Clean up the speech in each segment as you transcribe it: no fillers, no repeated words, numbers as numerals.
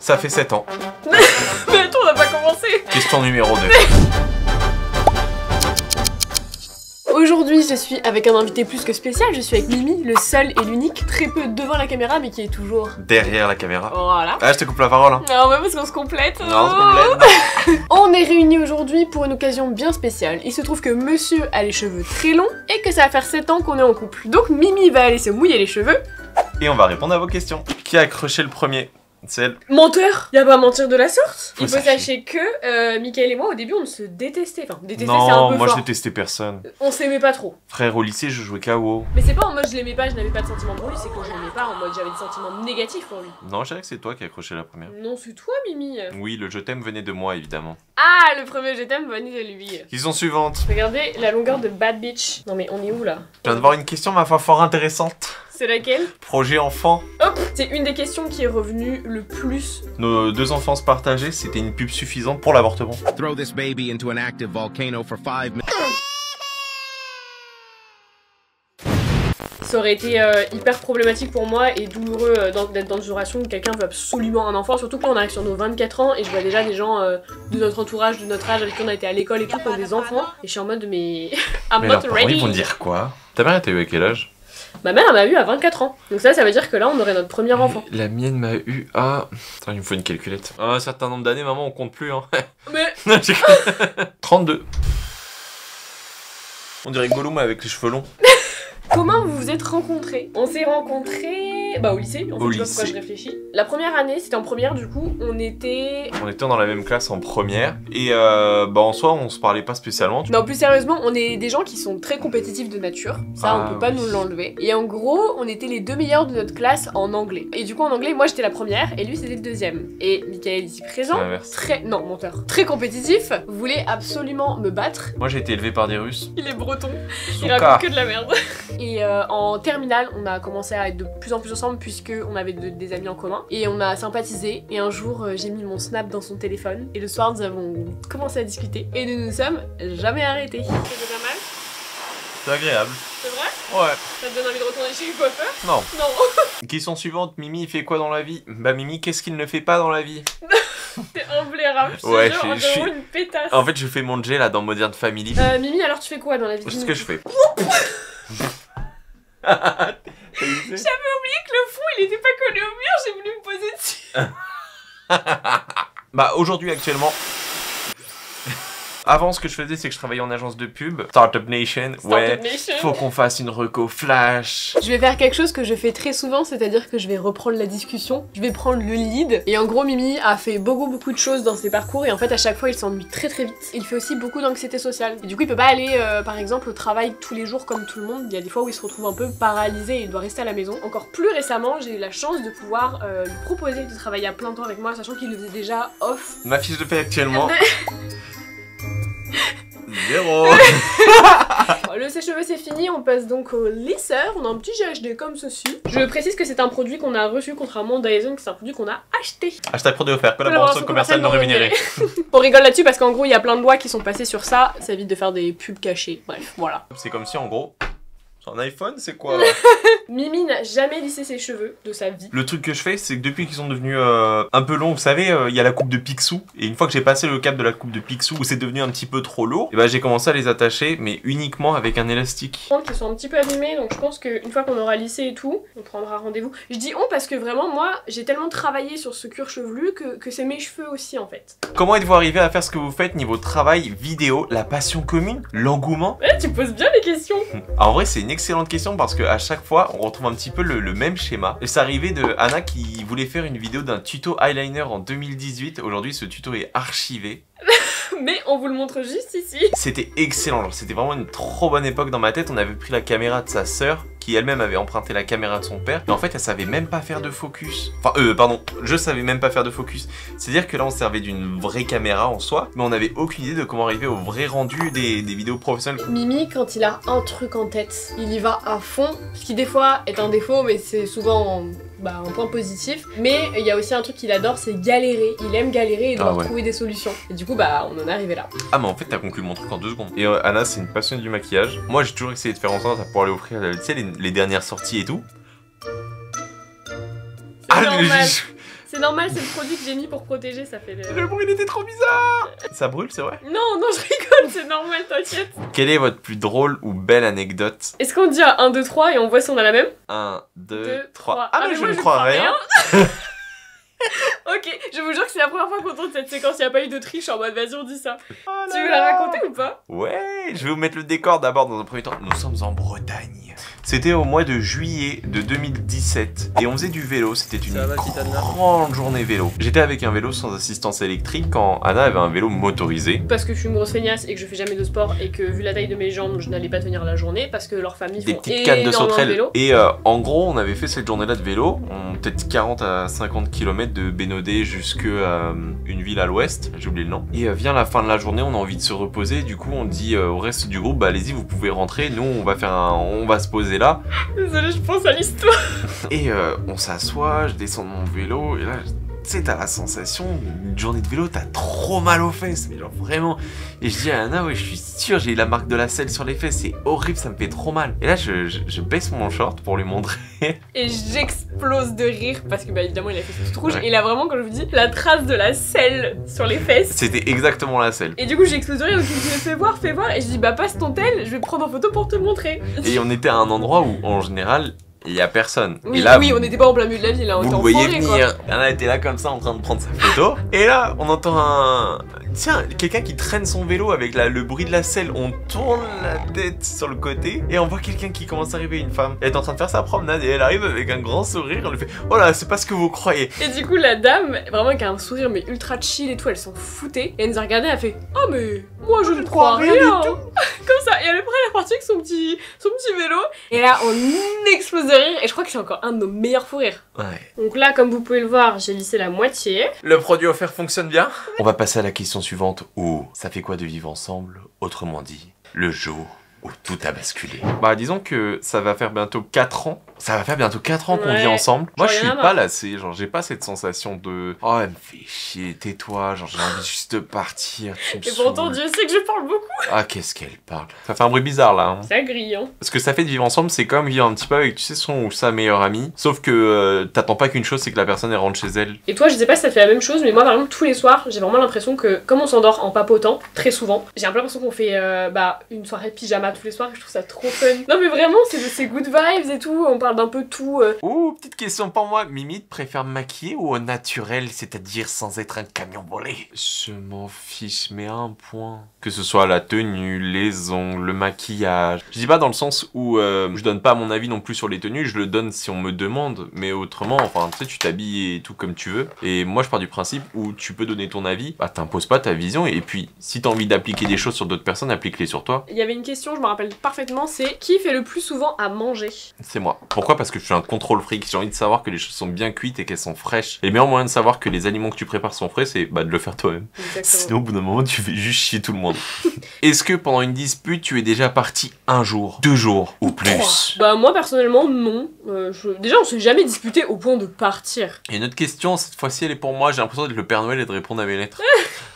Ça fait 7 ans. Mais attends, on n'a pas commencé. Question numéro 2. Aujourd'hui, je suis avec un invité plus que spécial. Je suis avec Mimi, le seul et l'unique, très peu devant la caméra, mais qui est toujours Derrière la caméra. Voilà. Ah, je te coupe la parole. Hein. Non, mais parce qu'on se complète. Non, on se complète. On est réunis aujourd'hui pour une occasion bien spéciale. Il se trouve que monsieur a les cheveux très longs et que ça va faire 7 ans qu'on est en couple. Donc Mimi va aller se mouiller les cheveux. Et on va répondre à vos questions. Qui a accroché le premier? Celle. Menteur! Y a pas à mentir de la sorte. Il faut sachez. sachez que Mickaël et moi au début on se détestait. Enfin, détester c'est un Non, peu moi fort. je détestais personne. On s'aimait pas trop. Frère, au lycée, je jouais KO. Mais c'est pas en mode je l'aimais pas, je n'avais pas de sentiments pour lui, c'est que je l'aimais pas en mode j'avais des sentiments négatifs pour lui. Non, je dirais que c'est toi qui as accroché la première. Non, c'est toi Mimi. Oui, le je t'aime venait de moi, évidemment. Ah, le premier je t'aime venait de lui. Question suivante. Regardez la longueur de Bad Bitch. Non mais on est où là? Je viens de voir une question, ma foi, fort intéressante. C'est laquelle? Projet enfant. Hop! C'est une des questions qui est revenue le plus. Nos deux enfances partagées, c'était une pub suffisante pour l'avortement. Throw this baby into an active volcano for 5 minutes. Ça aurait été hyper problématique pour moi et douloureux d'être dans une relation où quelqu'un veut absolument un enfant, surtout que là on arrive sur nos 24 ans et je vois déjà des gens de notre entourage, de notre âge avec qui on a été à l'école et tout, qui ont des enfants et je suis en mode mais I'm Mais not leurs parents, ready. ils vont dire quoi? Ta mère, elle t'a eu à quel âge? Ma mère elle m'a eu à 24 ans, donc ça veut dire que là on aurait notre premier enfant. La mienne m'a eu à... Attends, il me faut une calculette. Un certain nombre d'années, maman, on compte plus, hein. Mais 32. On dirait Gollum avec les cheveux longs. comment vous vous êtes rencontrés? On s'est rencontrés au lycée, en fait, Au je sais pas pourquoi lycée. je réfléchis. La première année, c'était en première du coup, on était... On était dans la même classe en première. Et en soi, on se parlait pas spécialement. Non, plus sérieusement, on est des gens qui sont très compétitifs de nature. Ça, Ah, on peut pas oui. nous l'enlever. Et en gros, on était les deux meilleurs de notre classe en anglais. Et du coup, en anglais, moi j'étais la première et lui c'était le deuxième. Et Mickaël ici présent, C'est l'inverse. non, menteur, très compétitif, voulait absolument me battre. Moi, j'ai été élevé par des Russes. Il est breton, il Souka. raconte que de la merde. Et en terminale, on a commencé à être de plus en plus ensemble puisque on avait des amis en commun. Et on a sympathisé. Et un jour, j'ai mis mon snap dans son téléphone. Et le soir, nous avons commencé à discuter. Et nous nous sommes jamais arrêtés. Ça fait pas mal? C'est agréable. C'est vrai? Ouais. Ça te donne envie de retourner chez le coiffeur? Non. Non. Question suivante. Mimi, il fait quoi dans la vie? Bah, Mimi, qu'est-ce qu'il ne fait pas dans la vie? T'es imblairable, je te Ouais, jure, je on suis- dirait une pétasse. En fait, je fais mon J là dans Modern Family. Mimi, alors tu fais quoi dans la vie? C'est ce que je fais. J'avais oublié que le fond il était pas collé au mur, j'ai voulu me poser dessus. Bah, aujourd'hui, actuellement... Avant, ce que je faisais, c'est que je travaillais en agence de pub. Startup Nation, ouais. Startup Nation. Faut qu'on fasse une reco flash. Je vais faire quelque chose que je fais très souvent, c'est-à-dire que je vais reprendre la discussion, je vais prendre le lead. Et en gros, Mimi a fait beaucoup de choses dans ses parcours et en fait, à chaque fois, il s'ennuie très vite. Il fait aussi beaucoup d'anxiété sociale. Et du coup, il peut pas aller, par exemple, au travail tous les jours comme tout le monde. Il y a des fois où il se retrouve un peu paralysé et il doit rester à la maison. Encore plus récemment, j'ai eu la chance de pouvoir lui proposer de travailler à plein temps avec moi, sachant qu'il le faisait déjà off. Ma fiche de paie actuellement... 0. Le sèche-cheveux c'est fini, on passe donc au lisseur. On a un petit GHD comme ceci. Je précise que c'est un produit qu'on a reçu contrairement à Dyson, que c'est un produit qu'on a acheté. Hashtag produit offert, collaboration commerciale non rémunérée. On rigole là-dessus parce qu'en gros il y a plein de lois qui sont passées sur ça, ça évite de faire des pubs cachées. Bref, voilà. C'est comme si en gros... C'est un iPhone, c'est quoi? Mimi n'a jamais lissé ses cheveux de sa vie. Le truc que je fais, c'est que depuis qu'ils sont devenus un peu longs, vous savez, il y a la coupe de Picsou. Et une fois que j'ai passé le cap de la coupe de Picsou, où c'est devenu un petit peu trop lourd, et bah j'ai commencé à les attacher, mais uniquement avec un élastique. Qui sont un petit peu abîmés, donc je pense qu'une fois qu'on aura lissé et tout, on prendra rendez-vous. Je dis on parce que vraiment moi j'ai tellement travaillé sur ce cuir chevelu que c'est mes cheveux aussi en fait. Comment êtes-vous arrivé à faire ce que vous faites niveau travail, vidéo, la passion commune, l'engouement? Ouais, tu poses bien les questions. En vrai, c'est une excellente question parce que à chaque fois, on retrouve un petit peu le même schéma. Et c'est arrivé de Anna qui voulait faire une vidéo d'un tuto eyeliner en 2018. Aujourd'hui, ce tuto est archivé. Mais on vous le montre juste ici. C'était excellent, genre c'était vraiment une trop bonne époque dans ma tête. On avait pris la caméra de sa sœur, qui elle-même avait emprunté la caméra de son père. Et en fait, elle savait même pas faire de focus. Enfin, pardon, je savais même pas faire de focus. C'est-à-dire que là, on servait d'une vraie caméra en soi, mais on n'avait aucune idée de comment arriver au vrai rendu des vidéos professionnelles. Mimi, quand il a un truc en tête, il y va à fond, ce qui des fois est un défaut, mais c'est souvent un point positif. Mais il y a aussi un truc qu'il adore, c'est galérer. Il aime galérer et devoir trouver des solutions. Et du coup, on en est arrivé là. Ah, mais en fait, t'as conclu mon truc en 2 secondes. Et Anna, c'est une passionnée du maquillage. Moi, j'ai toujours essayé de faire en sorte pour aller offrir, tu sais, les dernières sorties et tout. C'est normal. C'est normal, c'est le produit que j'ai mis pour protéger, ça fait Le bruit il était trop bizarre. Ça brûle, c'est vrai? Non, non, je rigole, c'est normal, t'inquiète. Quelle est votre plus drôle ou belle anecdote? Est-ce qu'on dit à 1, 2, 3 et on voit si on a la même? 1, 2, 2, 3. 3. Ah mais je ne crois rien. Ok, je vous jure que c'est la première fois qu'on tourne cette séquence, il n'y a pas eu de triche en mode vas-y on dit ça. Oh Tu là veux là. la raconter ou pas? Ouais, je vais vous mettre le décor d'abord dans un premier temps. Nous sommes en Bretagne. C'était au mois de juillet de 2017 et on faisait du vélo. C'était une grande journée vélo. J'étais avec un vélo sans assistance électrique quand Anna avait un vélo motorisé. Parce que je suis une grosse feignasse et que je fais jamais de sport et que vu la taille de mes jambes, je n'allais pas tenir la journée parce que leur famille Des font petites cannes de énormément sauterelles. vélo. Et en gros, on avait fait cette journée-là de vélo, peut-être 40 à 50 km de Bénodet jusqu'à une ville à l'ouest, j'ai oublié le nom. Et vient la fin de la journée, on a envie de se reposer, du coup on dit au reste du groupe, bah allez-y, vous pouvez rentrer, nous on va se poser là. Désolée, je pense à l'histoire. Et on s'assoit, je descends de mon vélo, et là, tu sais, t'as la sensation, une journée de vélo, t'as trop mal aux fesses, mais genre vraiment. Et je dis à Anna, ouais, je suis sûr, j'ai eu la marque de la selle sur les fesses, c'est horrible, ça me fait trop mal. Et là, je baisse mon short pour lui montrer. Et j'explose de rire parce que bah évidemment il a fait tout rouge Ouais. et il a vraiment, comme je vous dis, la trace de la selle sur les fesses. C'était exactement la selle. Et du coup j'explose de rire, donc il me dit fais voir, et je dis bah passe ton tel, je vais prendre en photo pour te le montrer. Et on était à un endroit où, en général, il y a personne. Oui, et là, oui, on n'était pas en plein milieu de la ville, là, on vous était le en voyez forêt, quoi. venir. Anna était là comme ça en train de prendre sa photo. Et là, on entend tiens, quelqu'un qui traîne son vélo avec le bruit de la selle. On tourne la tête sur le côté et on voit quelqu'un qui commence à arriver, une femme. Elle est en train de faire sa promenade et elle arrive avec un grand sourire. On lui fait oh là, c'est pas ce que vous croyez. Et du coup la dame, vraiment avec un sourire mais ultra chill et tout, elle s'en foutait. Et elle nous a regardé, elle a fait oh mais moi je ne crois rien du tout. Comme ça, et après elle est partie avec son petit vélo. Et là on explose de rire et je crois que c'est encore un de nos meilleurs fous rires. Ouais. Donc là comme vous pouvez le voir, j'ai lissé la moitié. Le produit offert fonctionne bien. On va passer à la question suivante. Où ça fait quoi de vivre ensemble? Autrement dit, le jour où tout a basculé. Bah disons que ça va faire bientôt 4 ans. Ça va faire bientôt 4 ans qu'on Ouais. vit ensemble. Moi je J'en ai suis marre. pas lassé, genre j'ai pas cette sensation de oh elle me fait chier, tais-toi, genre j'ai envie juste de partir. Tu me Et pourtant saoules. Dieu sait que je parle beaucoup. Ah qu'est-ce qu'elle parle. Ça fait un bruit bizarre là. Hein. C'est grillant. Ce que ça fait de vivre ensemble, c'est comme vivre un petit peu avec, tu sais, son ou sa meilleure amie. Sauf que t'attends pas qu'une chose, c'est que la personne elle rentre chez elle. Et toi, je sais pas si ça te fait la même chose, mais moi, par exemple, tous les soirs, j'ai vraiment l'impression que, comme on s'endort en papotant, très souvent, j'ai un peu l'impression qu'on fait une soirée de pyjama tous les soirs et je trouve ça trop fun. Non, mais vraiment, c'est good vibes et tout, on parle d'un peu de tout. Ouh, petite question pour moi. Mimi, tu préfères maquiller ou au naturel, c'est-à-dire sans être un camion volé? Je m'en fiche, mais à un point. Que ce soit la tenue, les ongles, le maquillage. Je dis pas dans le sens où je donne pas mon avis non plus sur les tenues, je le donne si on me demande, mais autrement, enfin, tu sais, tu t'habilles et tout comme tu veux. Et moi, je pars du principe où tu peux donner ton avis, bah t'imposes pas ta vision, et puis si t'as envie d'appliquer des choses sur d'autres personnes, applique-les sur toi. Il y avait une question, je me rappelle parfaitement, c'est qui fait le plus souvent à manger? C'est moi. Pourquoi? Parce que je suis un contrôle fric. J'ai envie de savoir que les choses sont bien cuites et qu'elles sont fraîches. Et le meilleur moyen de savoir que les aliments que tu prépares sont frais, c'est bah, de le faire toi-même. Exactement. Sinon, au bout d'un moment, tu fais juste chier tout le monde. Est-ce que pendant une dispute, tu es déjà parti 1 jour, 2 jours ou plus? Bah moi personnellement non. Déjà on s'est jamais disputé au point de partir. Et une autre question, cette fois-ci elle est pour moi, j'ai l'impression d'être le Père Noël et de répondre à mes lettres.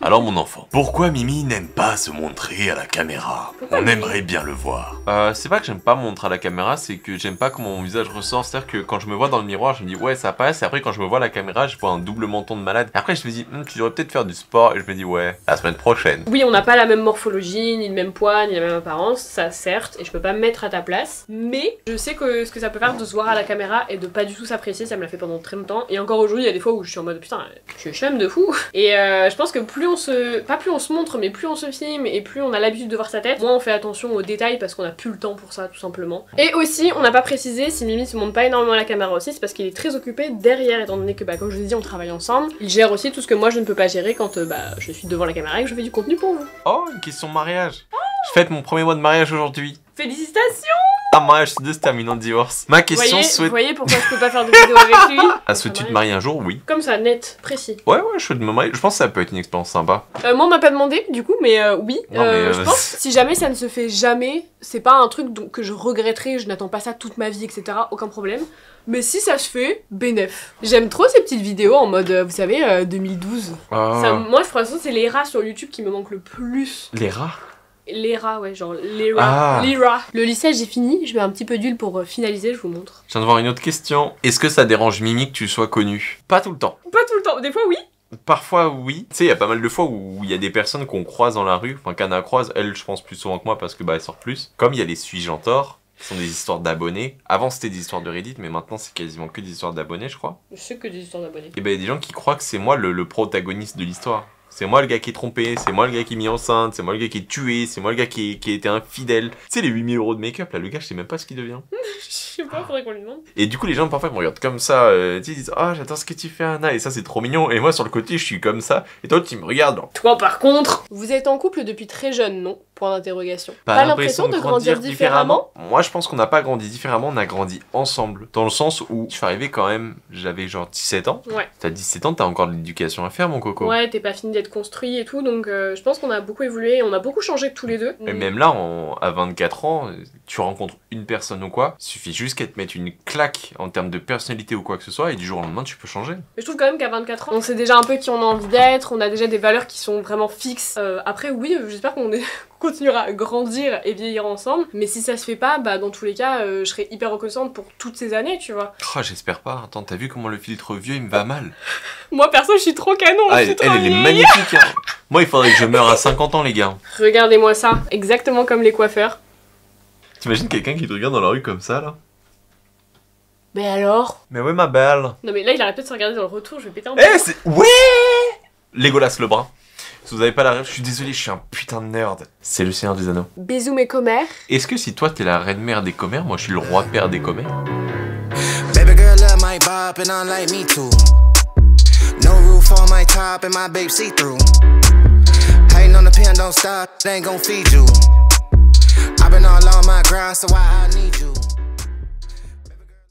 Alors mon enfant, pourquoi Mimi n'aime pas se montrer à la caméra? Pourquoi On Mimi aimerait bien le voir. C'est pas que j'aime pas me montrer à la caméra, c'est que j'aime pas comment mon visage ressort. C'est-à-dire que quand je me vois dans le miroir, je me dis ouais ça passe, et après quand je me vois à la caméra, je vois un double menton de malade. Et après je me dis tu devrais peut-être faire du sport, et je me dis ouais, la semaine prochaine. Oui, on n'a pas la même morphologie, ni le même poids, ni la même apparence, ça certes, et je peux pas me mettre à ta place, mais je sais que ce que ça peut faire de se voir à la caméra et de pas du tout s'apprécier, ça me l'a fait pendant très longtemps, et encore aujourd'hui, il y a des fois où je suis en mode putain, je suis chum de fou, et je pense que plus on se montre, mais plus on se filme, et plus on a l'habitude de voir sa tête, moins on fait attention aux détails parce qu'on a plus le temps pour ça, tout simplement. Et aussi, on n'a pas précisé, si Mimi se montre pas énormément à la caméra aussi, c'est parce qu'il est très occupé derrière, étant donné que, bah, comme je vous ai dit, on travaille ensemble, il gère aussi tout ce que moi je ne peux pas gérer quand je suis devant la caméra et que je fais du contenu pour vous. Oh, une question de mariage. Je fête mon premier mois de mariage aujourd'hui. Félicitations! Un mariage sur 2 se termine en divorce. Ma question Vous voyez pourquoi je peux pas faire de vidéo avec lui? souhaites-tu te marier un jour? Oui. Comme ça, net, précis. Ouais, je souhaite me marier. Je pense que ça peut être une expérience sympa. Moi, on m'a pas demandé, du coup, mais oui. Non, mais, je pense, si jamais ça ne se fait jamais, c'est pas un truc que je regretterai, je n'attends pas ça toute ma vie, etc. Aucun problème. Mais si ça se fait, bénef. J'aime trop ces petites vidéos en mode, vous savez, 2012. Ça, moi, je crois que c'est les rats sur YouTube qui me manquent le plus. Les rats? L'ERA, ouais, genre l'ERA. Le lissage j'ai fini, je mets un petit peu d'huile pour finaliser, je vous montre. Je viens de voir une autre question. Est-ce que ça dérange Mimi que tu sois connu? Pas tout le temps. Pas tout le temps, des fois oui. Parfois oui. Tu sais, il y a pas mal de fois où il y a des personnes qu'on croise dans la rue, enfin qu'Anna croise, elle je pense plus souvent que moi parce que bah elle sort plus. Comme il y a les Suis-je en tort, qui sont des histoires d'abonnés. Avant c'était des histoires de Reddit, mais maintenant c'est quasiment que des histoires d'abonnés je crois. Je sais que des histoires d'abonnés. Et bah il y a des gens qui croient que c'est moi le protagoniste de l'histoire. C'est moi le gars qui est trompé, c'est moi le gars qui est mis enceinte, c'est moi le gars qui est tué, c'est moi le gars qui a été infidèle. Tu sais les 8000 € de make-up là, le gars je sais même pas ce qu'il devient. Je sais pas, faudrait qu'on lui demande. Et du coup les gens parfois ils me regardent comme ça, tu sais, ils disent « Oh j'adore ce que tu fais Anna » et ça c'est trop mignon. Et moi sur le côté je suis comme ça, et toi tu me regardes genre... Toi par contre, vous êtes en couple depuis très jeune, non? Point d'interrogation. Pas l'impression de grandir différemment? Moi je pense qu'on n'a pas grandi différemment, on a grandi ensemble. Dans le sens où je suis arrivé quand même, j'avais genre 17 ans. Ouais. T'as 17 ans, t'as encore de l'éducation à faire mon coco. Ouais, t'es pas fini d'être construit et tout, donc je pense qu'on a beaucoup évolué, on a beaucoup changé tous les deux. Et même là, à 24 ans, tu rencontres une personne ou quoi, il suffit juste qu'elle te mette une claque en termes de personnalité ou quoi que ce soit, et du jour au lendemain tu peux changer. Mais je trouve quand même qu'à 24 ans, on sait déjà un peu qui on a envie d'être, on a déjà des valeurs qui sont vraiment fixes. Après oui, j'espère qu'on continuera à grandir et vieillir ensemble, mais si ça se fait pas, bah dans tous les cas, je serai hyper reconnaissante pour toutes ces années, tu vois. Oh, j'espère pas. Attends, t'as vu comment le filtre vieux il me va mal? Moi perso, je suis trop canon, ah, je suis trop elle est magnifique hein. Moi il faudrait que je meure à 50 ans les gars. Regardez-moi ça, exactement comme les coiffeurs. T'imagines quelqu'un qui te regarde dans la rue comme ça là? Mais alors? Mais ouais ma belle. Non mais là il arrête pas de se regarder dans le retour, je vais péter un Eh c'est... Ouais Legolas le bras. Si vous avez pas la rêve, je suis désolé, je suis un putain de nerd. C'est le Seigneur des Anneaux. Bisous mes commères. Est-ce que si toi t'es la reine mère des commères, moi je suis le roi père des commères? Baby girl love my bop and I like me too. No roof on my top and my babe see through. Hating on the pen, don't stop, they ain't gon' feed you. I've been all on my grind, so why I need you.